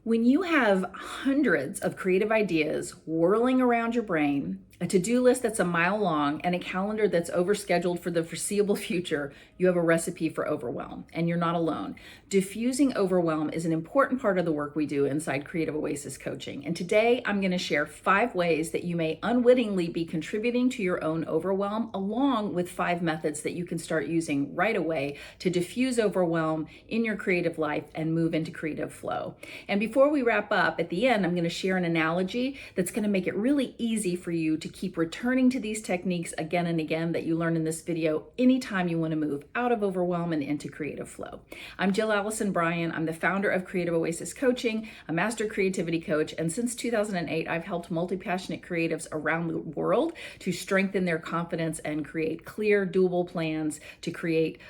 When you have hundreds of creative ideas whirling around your brain, a to-do list that's a mile long, and a calendar that's overscheduled for the foreseeable future, you have a recipe for overwhelm, and you're not alone. Diffusing overwhelm is an important part of the work we do inside Creative Oasis Coaching. And today I'm going to share 5 ways that you may unwittingly be contributing to your own overwhelm, along with 5 methods that you can start using right away to diffuse overwhelm in your creative life and move into creative flow. And before we wrap up, at the end, I'm going to share an analogy that's going to make it really easy for you to keep returning to these techniques again and again that you learn in this video anytime you want to move out of overwhelm and into creative flow. I'm Jill Allison Bryan. I'm the founder of Creative Oasis Coaching, a master creativity coach, and since 2008, I've helped multi-passionate creatives around the world to strengthen their confidence and create clear, doable plans to create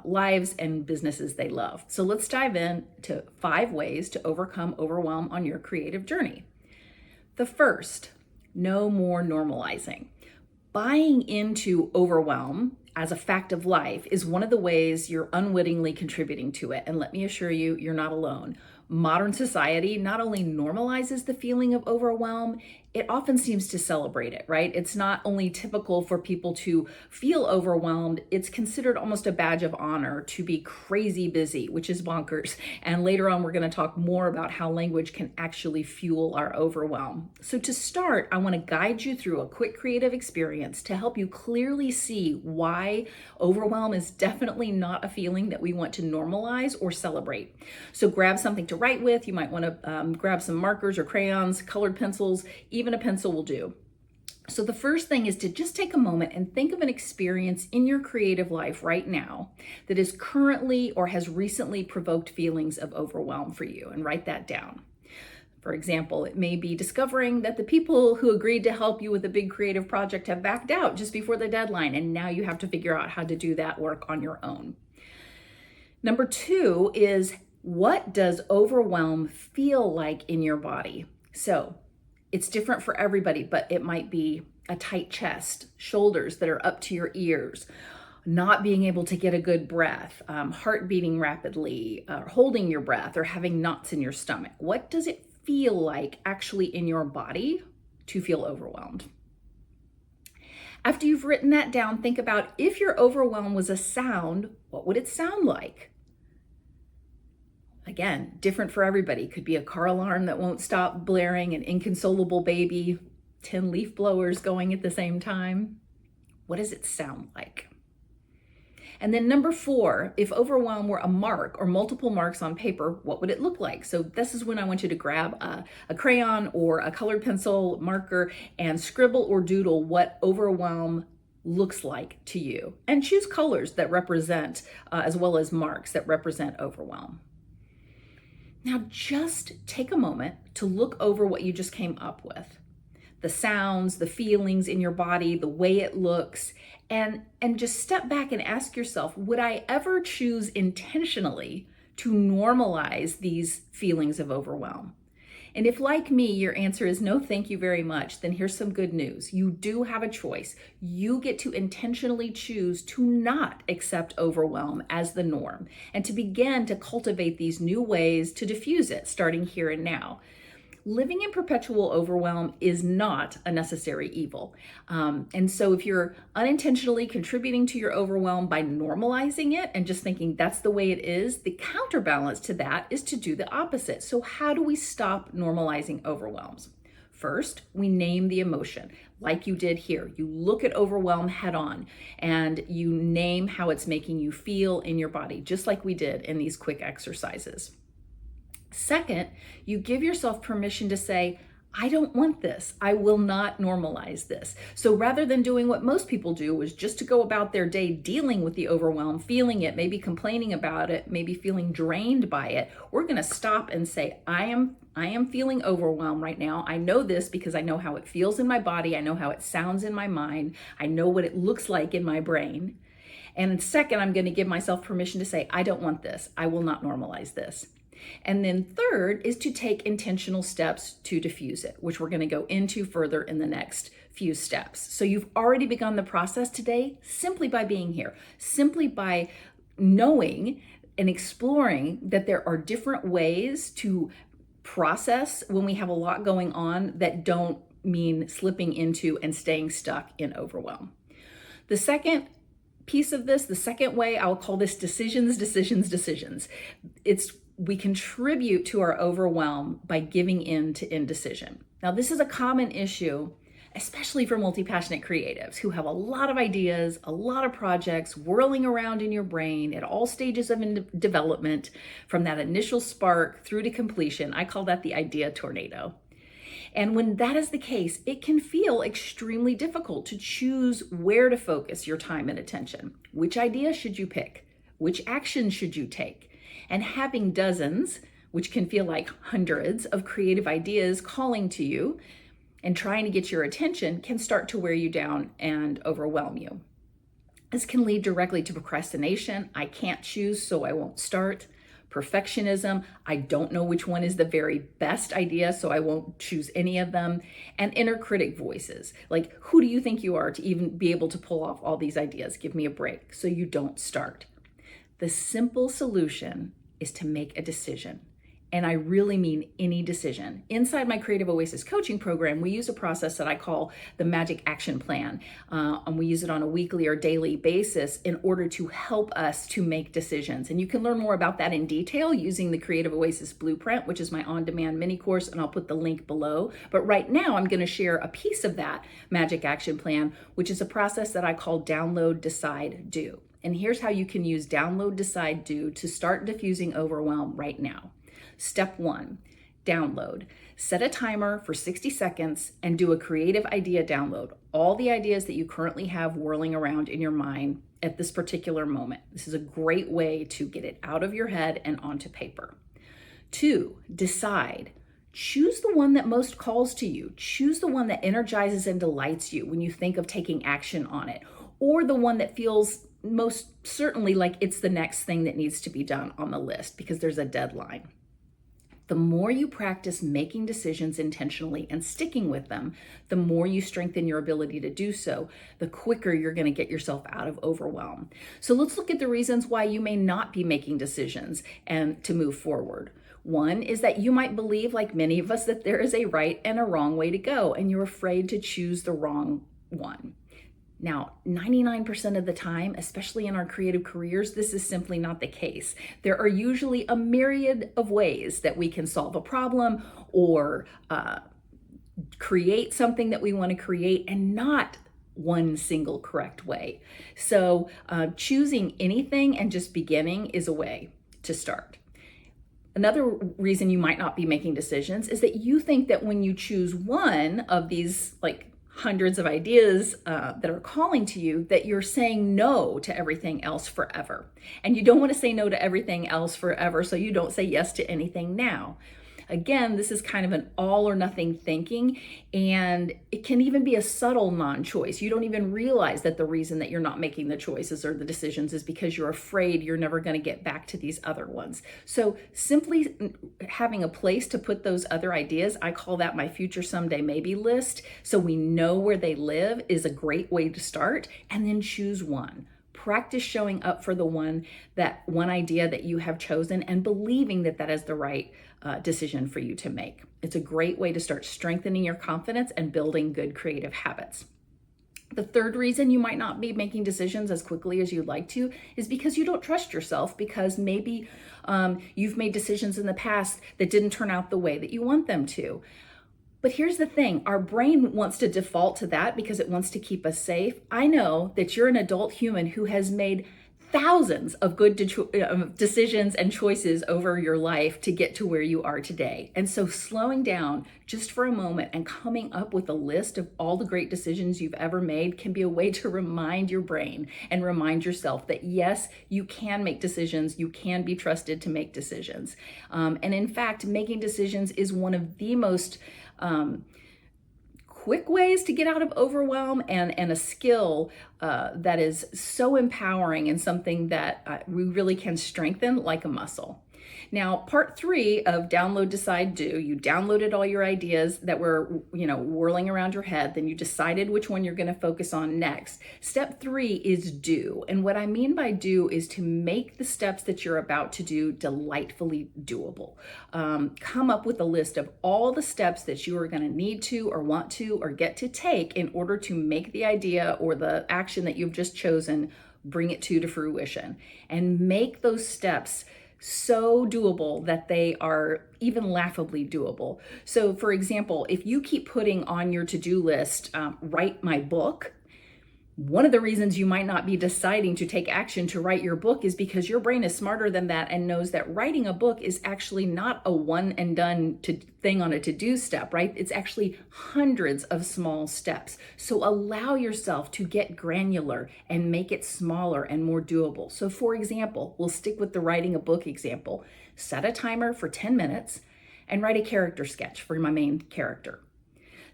lives and businesses they love. So let's dive in to 5 ways to overcome overwhelm on your creative journey. The first, no more normalizing. Buying into overwhelm as a fact of life is one of the ways you're unwittingly contributing to it. And let me assure you, you're not alone. Modern society not only normalizes the feeling of overwhelm, it often seems to celebrate it, right? It's not only typical for people to feel overwhelmed, it's considered almost a badge of honor to be crazy busy, which is bonkers. And later on, we're going to talk more about how language can actually fuel our overwhelm. So to start, I want to guide you through a quick creative experience to help you clearly see why overwhelm is definitely not a feeling that we want to normalize or celebrate. So grab something to write with. You might want to grab some markers or crayons, colored pencils, even a pencil will do. So the first thing is to just take a moment and think of an experience in your creative life right now that is currently or has recently provoked feelings of overwhelm for you, and write that down. For example, it may be discovering that the people who agreed to help you with a big creative project have backed out just before the deadline, and now you have to figure out how to do that work on your own. Number 2 is, what does overwhelm feel like in your body? So it's different for everybody, but it might be a tight chest, shoulders that are up to your ears, not being able to get a good breath, heart beating rapidly, holding your breath, or having knots in your stomach. What does it feel like actually in your body to feel overwhelmed? After you've written that down, think about, if your overwhelm was a sound, what would it sound like? Again, different for everybody. Could be a car alarm that won't stop blaring, an inconsolable baby, 10 leaf blowers going at the same time. What does it sound like? And then number 4, if overwhelm were a mark or multiple marks on paper, what would it look like? So this is when I want you to grab a crayon or a colored pencil marker and scribble or doodle what overwhelm looks like to you. And choose colors that represent, as well as marks that represent overwhelm. Now just take a moment to look over what you just came up with. The sounds, the feelings in your body, the way it looks, and just step back and ask yourself, would I ever choose intentionally to normalize these feelings of overwhelm? And if, like me, your answer is no, thank you very much, then here's some good news. You do have a choice. You get to intentionally choose to not accept overwhelm as the norm and to begin to cultivate these new ways to diffuse it, starting here and now. Living in perpetual overwhelm is not a necessary evil. And so if you're unintentionally contributing to your overwhelm by normalizing it and just thinking that's the way it is, the counterbalance to that is to do the opposite. So how do we stop normalizing overwhelms? First, we name the emotion, like you did here. You look at overwhelm head on and you name how it's making you feel in your body, just like we did in these quick exercises. Second, you give yourself permission to say, I don't want this. I will not normalize this. So rather than doing what most people do, which is just to go about their day dealing with the overwhelm, feeling it, maybe complaining about it, maybe feeling drained by it, we're going to stop and say, I am feeling overwhelmed right now. I know this because I know how it feels in my body. I know how it sounds in my mind. I know what it looks like in my brain. And second, I'm going to give myself permission to say, I don't want this. I will not normalize this. And then third is to take intentional steps to diffuse it, which we're going to go into further in the next few steps. So you've already begun the process today simply by being here, simply by knowing and exploring that there are different ways to process when we have a lot going on that don't mean slipping into and staying stuck in overwhelm. The second piece of this, the second way, I'll call this decisions. We contribute to our overwhelm by giving in to indecision. Now, this is a common issue, especially for multi-passionate creatives who have a lot of ideas, a lot of projects whirling around in your brain at all stages of development, from that initial spark through to completion. I call that the idea tornado. And when that is the case, it can feel extremely difficult to choose where to focus your time and attention. Which idea should you pick? Which action should you take? And having dozens, which can feel like hundreds of creative ideas calling to you and trying to get your attention, can start to wear you down and overwhelm you. This can lead directly to procrastination. I can't choose, so I won't start. Perfectionism. I don't know which one is the very best idea, so I won't choose any of them. And inner critic voices, like, who do you think you are to even be able to pull off all these ideas? Give me a break, so you don't start. The simple solution is to make a decision. And I really mean any decision. Inside my Creative Oasis Coaching program, we use a process that I call the Magic Action Plan. And we use it on a weekly or daily basis in order to help us to make decisions. And you can learn more about that in detail using the Creative Oasis Blueprint, which is my on-demand mini course, and I'll put the link below. But right now, I'm going to share a piece of that Magic Action Plan, which is a process that I call Download, Decide, Do. And here's how you can use Download, Decide, Do to start diffusing overwhelm right now. Step 1, download. Set a timer for 60 seconds and do a creative idea download. All the ideas that you currently have whirling around in your mind at this particular moment. This is a great way to get it out of your head and onto paper. 2, decide. Choose the one that most calls to you. Choose the one that energizes and delights you when you think of taking action on it, or the one that feels most certainly like it's the next thing that needs to be done on the list because there's a deadline. The more you practice making decisions intentionally and sticking with them, the more you strengthen your ability to do so, the quicker you're going to get yourself out of overwhelm. So let's look at the reasons why you may not be making decisions and to move forward. One is that you might believe, like many of us, that there is a right and a wrong way to go, and you're afraid to choose the wrong one. Now, 99% of the time, especially in our creative careers, this is simply not the case. There are usually a myriad of ways that we can solve a problem or create something that we want to create, and not one single correct way. So choosing anything and just beginning is a way to start. Another reason you might not be making decisions is that you think that when you choose one of these, like, hundreds of ideas that are calling to you, that you're saying no to everything else forever. And you don't want to say no to everything else forever, so you don't say yes to anything now. Again, this is kind of an all or nothing thinking, and it can even be a subtle non-choice. You don't even realize that the reason that you're not making the choices or the decisions is because you're afraid you're never going to get back to these other ones. So simply having a place to put those other ideas, I call that my future someday maybe list, so we know where they live, is a great way to start. And then choose one. Practice showing up for the one idea that you have chosen and believing that that is the right decision for you to make. It's a great way to start strengthening your confidence and building good creative habits. The third reason you might not be making decisions as quickly as you'd like to is because you don't trust yourself, because maybe you've made decisions in the past that didn't turn out the way that you want them to. But here's the thing, our brain wants to default to that because it wants to keep us safe. I know that you're an adult human who has made thousands of good decisions and choices over your life to get to where you are today. And so slowing down just for a moment and coming up with a list of all the great decisions you've ever made can be a way to remind your brain and remind yourself that yes, you can make decisions, you can be trusted to make decisions. And in fact, making decisions is one of the most quick ways to get out of overwhelm, and a skill that is so empowering and something that we really can strengthen like a muscle. Now, part 3 of download, decide, do, you downloaded all your ideas that were, whirling around your head. Then you decided which one you're going to focus on next. Step 3 is do. And what I mean by do is to make the steps that you're about to do delightfully doable. Come up with a list of all the steps that you are going to need to or want to or get to take in order to make the idea or the action that you've just chosen, bring it to fruition. And make those steps so doable that they are even laughably doable. So for example, if you keep putting on your to-do list, write my book, one of the reasons you might not be deciding to take action to write your book is because your brain is smarter than that and knows that writing a book is actually not a one and done thing on a to-do step, right? It's actually hundreds of small steps. So allow yourself to get granular and make it smaller and more doable. So for example, we'll stick with the writing a book example. Set a timer for 10 minutes and write a character sketch for my main character.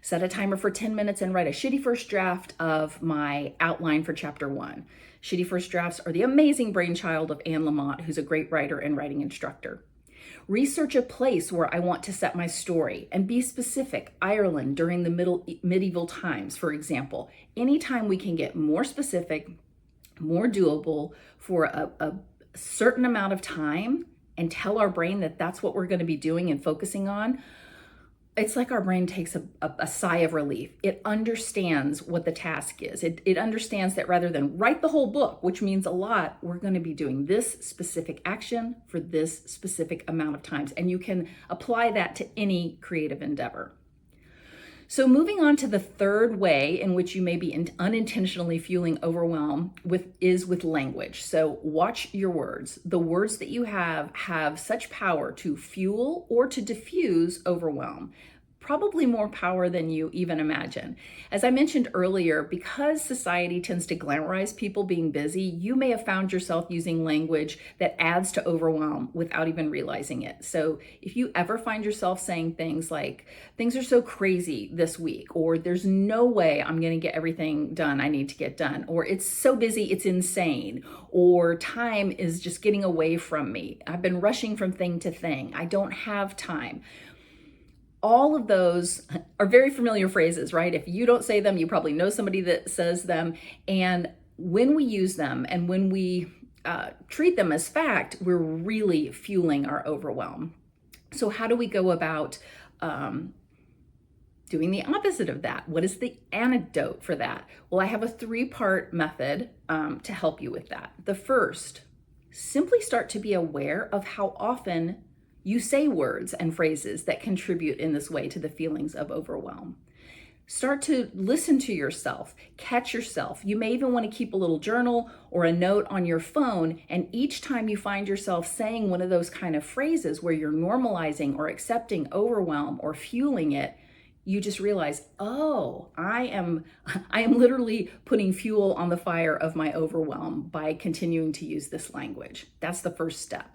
Set a timer for 10 minutes and write a shitty first draft of my outline for chapter 1. Shitty first drafts are the amazing brainchild of Anne Lamott, who's a great writer and writing instructor. Research a place where I want to set my story and be specific. Ireland during the medieval times, for example. Anytime we can get more specific, more doable for a certain amount of time and tell our brain that that's what we're going to be doing and focusing on, it's like our brain takes a sigh of relief. It understands what the task is. It understands that rather than write the whole book, which means a lot, we're going to be doing this specific action for this specific amount of times. And you can apply that to any creative endeavor. So moving on to the third way in which you may be unintentionally fueling overwhelm is with language. So watch your words. The words that you have such power to fuel or to diffuse overwhelm. Probably more power than you even imagine. As I mentioned earlier, because society tends to glamorize people being busy, you may have found yourself using language that adds to overwhelm without even realizing it. So if you ever find yourself saying things like, things are so crazy this week, or there's no way I'm going to get everything done I need to get done, or it's so busy, it's insane, or time is just getting away from me. I've been rushing from thing to thing. I don't have time. All of those are very familiar phrases, right? If you don't say them, you probably know somebody that says them. And when we use them and when we treat them as fact, we're really fueling our overwhelm. So how do we go about doing the opposite of that? What is the antidote for that? Well, I have a 3-part method to help you with that. The first, simply start to be aware of how often you say words and phrases that contribute in this way to the feelings of overwhelm. Start to listen to yourself, catch yourself. You may even want to keep a little journal or a note on your phone, and each time you find yourself saying one of those kind of phrases where you're normalizing or accepting overwhelm or fueling it, you just realize, oh, I am literally putting fuel on the fire of my overwhelm by continuing to use this language. That's the first step.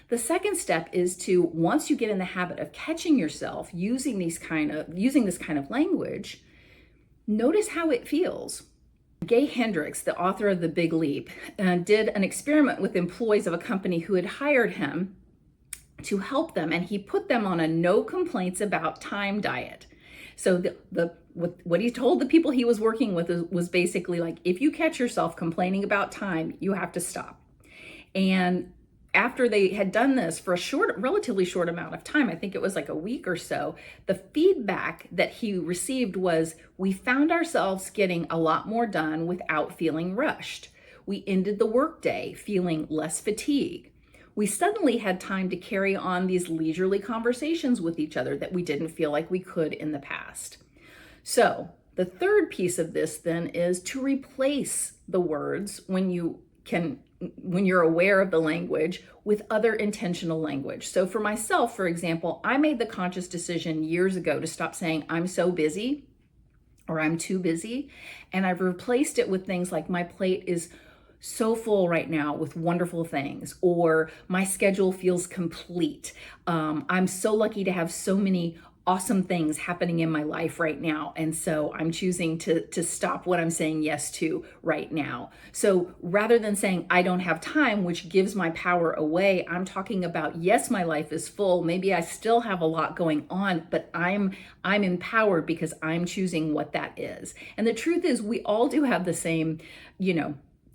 The second step is to, once you get in the habit of catching yourself using this kind of language, notice how it feels. Gay Hendricks, the author of The Big Leap, did an experiment with employees of a company who had hired him to help them, and he put them on a no complaints about time diet. So what he told the people he was working with was basically like, if you catch yourself complaining about time, you have to stop. And after they had done this for a relatively short amount of time, I think it was like a week or so, the feedback that he received was, we found ourselves getting a lot more done without feeling rushed. We ended the workday feeling less fatigue. We suddenly had time to carry on these leisurely conversations with each other that we didn't feel like we could in the past. So the third piece of this then is to replace the words when you're aware of the language with other intentional language. So for myself, for example, I made the conscious decision years ago to stop saying I'm so busy or I'm too busy. And I've replaced it with things like, my plate is so full right now with wonderful things, or my schedule feels complete. I'm so lucky to have so many awesome things happening in my life right now. And so I'm choosing to stop what I'm saying yes to right now. So rather than saying I don't have time, which gives my power away, I'm talking about, yes, my life is full. Maybe I still have a lot going on, but I'm empowered because I'm choosing what that is. And the truth is, we all do have the same,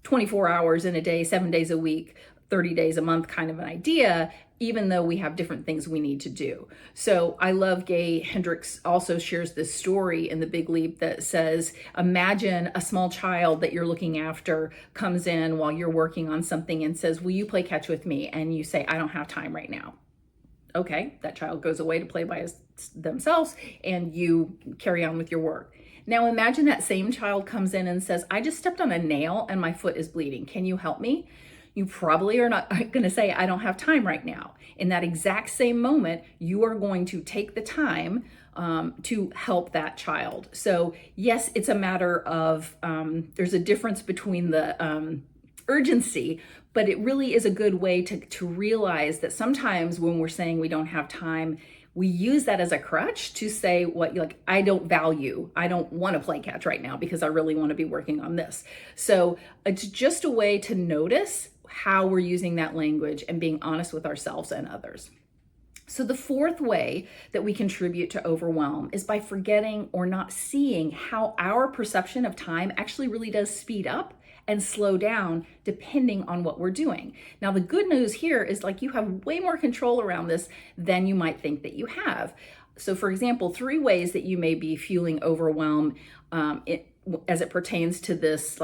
24 hours in a day, 7 days a week, 30 days a month kind of an idea, even though we have different things we need to do. So I love Gay Hendricks also shares this story in The Big Leap that says, imagine a small child that you're looking after comes in while you're working on something and says, will you play catch with me? And you say, I don't have time right now. Okay, that child goes away to play by themselves and you carry on with your work. Now imagine that same child comes in and says, I just stepped on a nail and my foot is bleeding. Can you help me? You probably are not going to say, I don't have time right now. In that exact same moment, you are going to take the time to help that child. So yes, it's a matter of, there's a difference between the urgency, but it really is a good way to realize that sometimes when we're saying we don't have time, we use that as a crutch to say I don't want to play catch right now because I really want to be working on this. So it's just a way to notice how we're using that language and being honest with ourselves and others. So the fourth way that we contribute to overwhelm is by forgetting or not seeing how our perception of time actually really does speed up and slow down depending on what we're doing. Now, the good news here is you have way more control around this than you might think that you have. So for example, 3 ways that you may be feeling overwhelmed as it pertains to this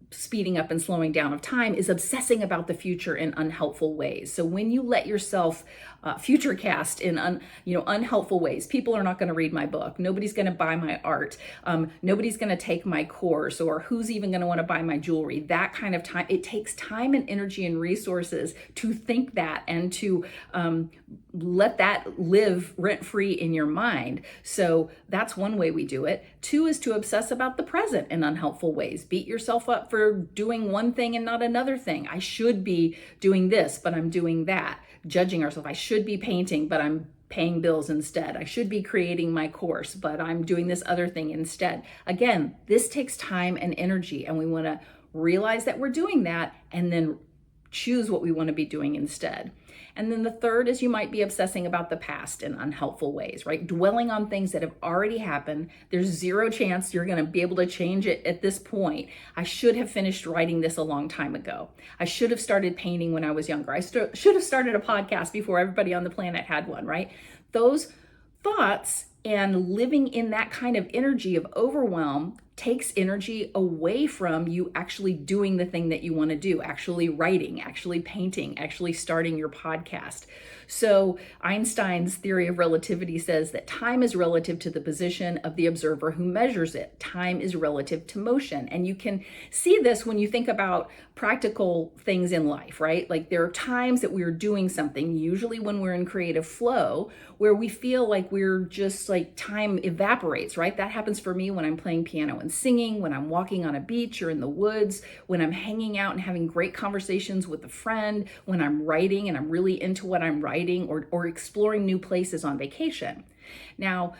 speeding up and slowing down of time is obsessing about the future in unhelpful ways. So when you let yourself future cast in unhelpful ways, people are not going to read my book, nobody's going to buy my art, nobody's going to take my course, or who's even going to want to buy my jewelry, that kind of time. It takes time and energy and resources to think that and to let that live rent-free in your mind. So that's one way we do it. 2 is to obsess about the present in unhelpful ways. Beat yourself up for doing one thing and not another thing. I should be doing this, but I'm doing that. Judging ourselves. I should be painting, but I'm paying bills instead. I should be creating my course, but I'm doing this other thing instead. Again, this takes time and energy, and we want to realize that we're doing that and then choose what we want to be doing instead. And then the third is you might be obsessing about the past in unhelpful ways, right? Dwelling on things that have already happened. There's 0 chance you're going to be able to change it at this point. I should have finished writing this a long time ago. I should have started painting when I was younger. I should have started a podcast before everybody on the planet had one, right? Those thoughts and living in that kind of energy of overwhelm takes energy away from you actually doing the thing that you want to do, actually writing, actually painting, actually starting your podcast. So Einstein's theory of relativity says that time is relative to the position of the observer who measures it. Time is relative to motion. And you can see this when you think about practical things in life, right? There are times that we're doing something, usually when we're in creative flow, where we feel like we're just time evaporates, right? That happens for me when I'm playing piano and singing, when I'm walking on a beach or in the woods, when I'm hanging out and having great conversations with a friend, when I'm writing and I'm really into what I'm writing, or exploring new places on vacation. Now,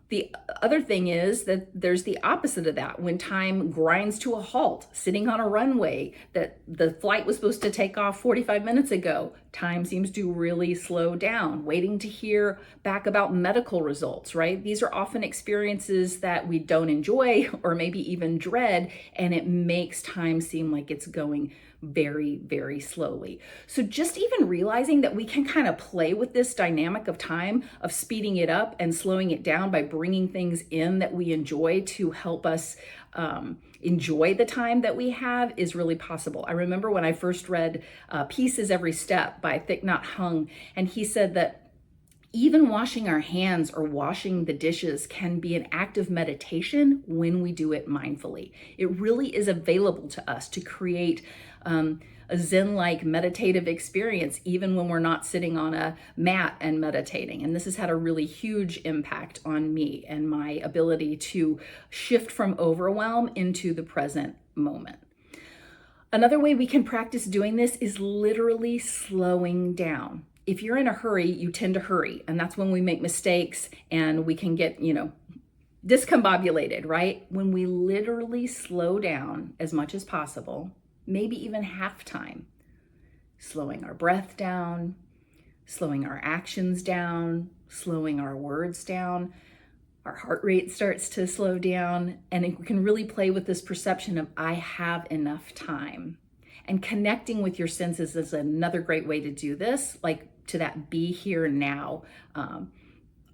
the other thing is that there's the opposite of that. When time grinds to a halt, sitting on a runway that the flight was supposed to take off 45 minutes ago, time seems to really slow down, waiting to hear back about medical results, right? These are often experiences that we don't enjoy or maybe even dread, and it makes time seem like it's going very, very slowly. So just even realizing that we can kind of play with this dynamic of time, of speeding it up and slowing it down by bringing things in that we enjoy to help us enjoy the time that we have is really possible. I remember when I first read Peace is Every Step by Thich Nhat Hanh, and he said that even washing our hands or washing the dishes can be an act of meditation when we do it mindfully. It really is available to us to create a Zen-like meditative experience, even when we're not sitting on a mat and meditating. And this has had a really huge impact on me and my ability to shift from overwhelm into the present moment. Another way we can practice doing this is literally slowing down. if you're in a hurry, you tend to hurry. And that's when we make mistakes and we can get, discombobulated, right? When we literally slow down as much as possible, maybe even half time, slowing our breath down, slowing our actions down, slowing our words down, our heart rate starts to slow down, and we can really play with this perception of I have enough time. And connecting with your senses is another great way to do this, like to that be here now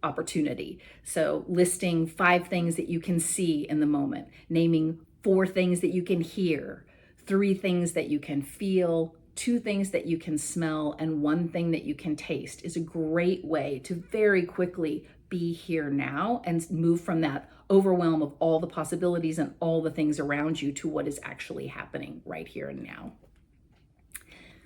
opportunity. So listing 5 things that you can see in the moment, naming 4 things that you can hear, 3 things that you can feel, 2 things that you can smell, and 1 thing that you can taste is a great way to very quickly be here now and move from that overwhelm of all the possibilities and all the things around you to what is actually happening right here and now.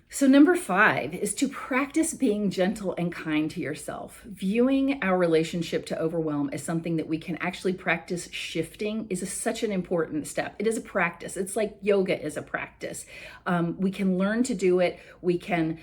So number 5 is to practice being gentle and kind to yourself. Viewing our relationship to overwhelm as something that we can actually practice shifting is such an important step. It is a practice. It's like yoga is a practice. We can learn to do it. We can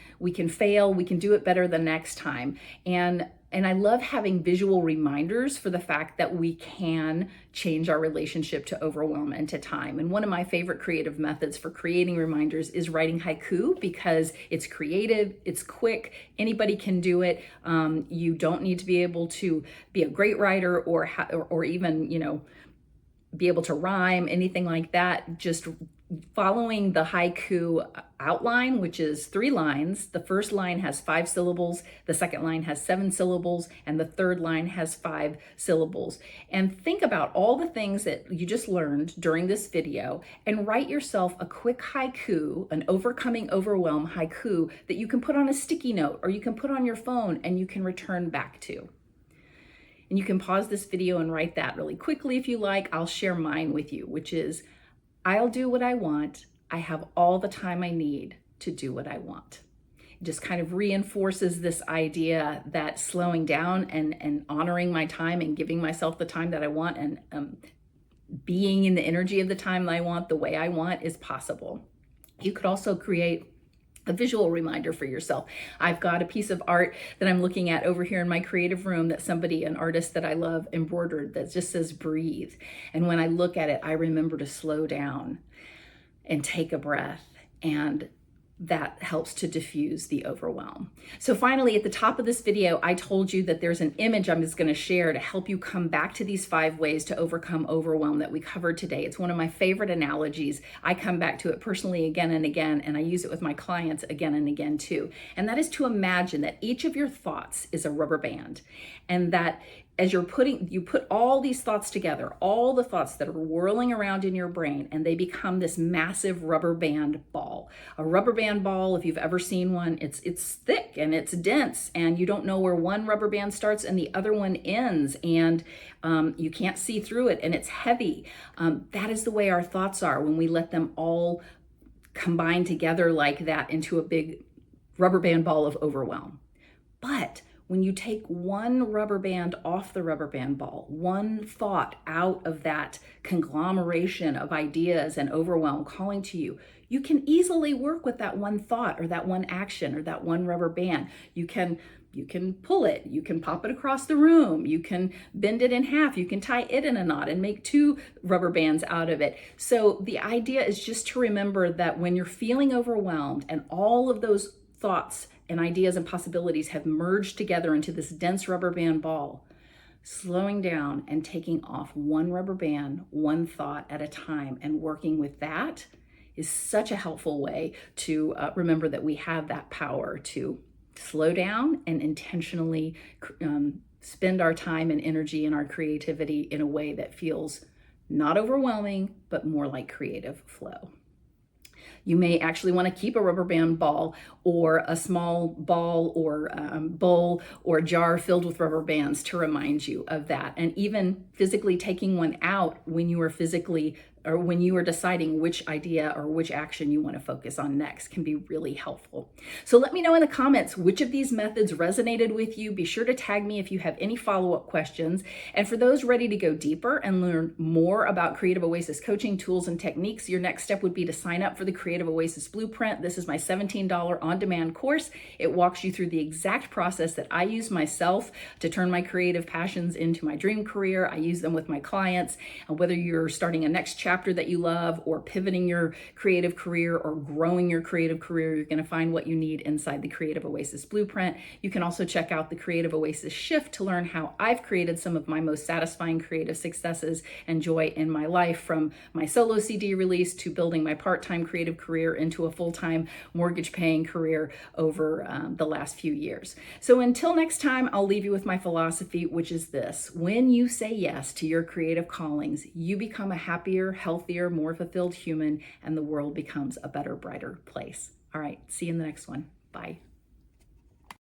fail. We can do it better the next time. And I love having visual reminders for the fact that we can change our relationship to overwhelm and to time. And one of my favorite creative methods for creating reminders is writing haiku, because it's creative, it's quick, anybody can do it. You don't need to be able to be a great writer or even, be able to rhyme, anything like that. Just following the haiku outline, which is 3 lines. The first line has 5 syllables, the second line has 7 syllables, and the third line has 5 syllables. And think about all the things that you just learned during this video and write yourself a quick haiku, an overcoming overwhelm haiku that you can put on a sticky note or you can put on your phone and you can return back to. And you can pause this video and write that really quickly if you like. I'll share mine with you, which is, I'll do what I want. I have all the time I need to do what I want. It just kind of reinforces this idea that slowing down and honoring my time and giving myself the time that I want and being in the energy of the time that I want, the way I want, is possible. You could also create a visual reminder for yourself. I've got a piece of art that I'm looking at over here in my creative room that an artist that I love, embroidered, that just says breathe. And when I look at it, I remember to slow down and take a breath, and that helps to diffuse the overwhelm. So finally, at the top of this video, I told you that there's an image I'm just going to share to help you come back to these 5 ways to overcome overwhelm that we covered today. It's one of my favorite analogies. I come back to it personally again and again, and I use it with my clients again and again too. And that is to imagine that each of your thoughts is a rubber band, and that as you put all these thoughts together, all the thoughts that are whirling around in your brain, and they become this massive rubber band ball. A rubber band ball, if you've ever seen one, it's thick and it's dense, and you don't know where one rubber band starts and the other one ends, and you can't see through it, and it's heavy. That is the way our thoughts are when we let them all combine together like that into a big rubber band ball of overwhelm. But when you take one rubber band off the rubber band ball, one thought out of that conglomeration of ideas and overwhelm calling to you, you can easily work with that one thought or that one action or that one rubber band. You can pull it, you can pop it across the room, you can bend it in half, you can tie it in a knot and make 2 rubber bands out of it. So the idea is just to remember that when you're feeling overwhelmed and all of those thoughts and ideas and possibilities have merged together into this dense rubber band ball, slowing down and taking off one rubber band, one thought at a time, and working with that is such a helpful way to remember that we have that power to slow down and intentionally spend our time and energy and our creativity in a way that feels not overwhelming, but more like creative flow. You may actually want to keep a rubber band ball or a small ball or bowl or jar filled with rubber bands to remind you of that. And even physically taking one out when you are physically or when you are deciding which idea or which action you want to focus on next, can be really helpful. So let me know in the comments which of these methods resonated with you. Be sure to tag me if you have any follow-up questions. And for those ready to go deeper and learn more about Creative Oasis coaching tools and techniques, your next step would be to sign up for the Creative Oasis Blueprint. This is my $17 on-demand course. It walks you through the exact process that I use myself to turn my creative passions into my dream career. I use them with my clients. And whether you're starting a next chapter that you love, or pivoting your creative career, or growing your creative career, you're going to find what you need inside the Creative Oasis Blueprint. You can also check out the Creative Oasis Shift to learn how I've created some of my most satisfying creative successes and joy in my life, from my solo CD release to building my part-time creative career into a full-time mortgage-paying career over the last few years. So until next time, I'll leave you with my philosophy, which is this: when you say yes to your creative callings, you become a happier, healthier, more fulfilled human, and the world becomes a better, brighter place. All right, see you in the next one. Bye.